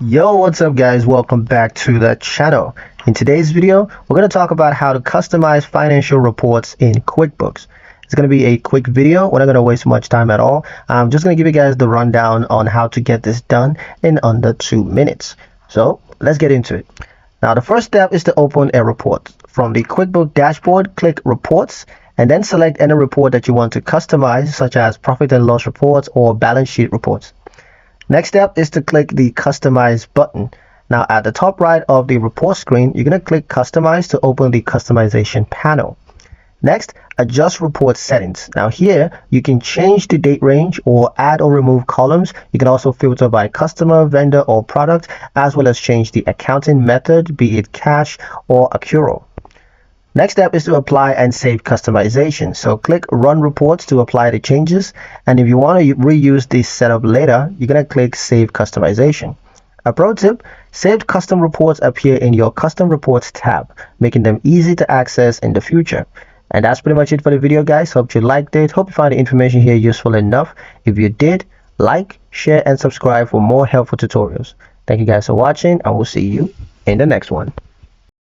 Yo, what's up guys? Welcome back to the channel. In today's video, we're going to talk about how to customize financial reports in QuickBooks. It's going to be a quick video. We're not going to waste much time at all. I'm just going to give you guys the rundown on how to get this done in under 2 minutes. So let's get into it. Now, the first step is to open a report. From the QuickBooks dashboard, click Reports, and then select any report that you want to customize, such as profit and loss reports or balance sheet reports. Next step is to click the Customize button. Now at the top right of the report screen, you're going to click Customize to open the customization panel. Next, adjust report settings. Now here, you can change the date range or add or remove columns. You can also filter by customer, vendor, or product, as well as change the accounting method, be it cash or accrual. Next step is to apply and save customization. So click Run Reports to apply the changes. And if you want to reuse this setup later, you're going to click Save Customization. A pro tip, saved custom reports appear in your Custom Reports tab, making them easy to access in the future. And that's pretty much it for the video, guys. Hope you liked it. Hope you find the information here useful enough. If you did, like, share, and subscribe for more helpful tutorials. Thank you guys for watching, and we'll see you in the next one.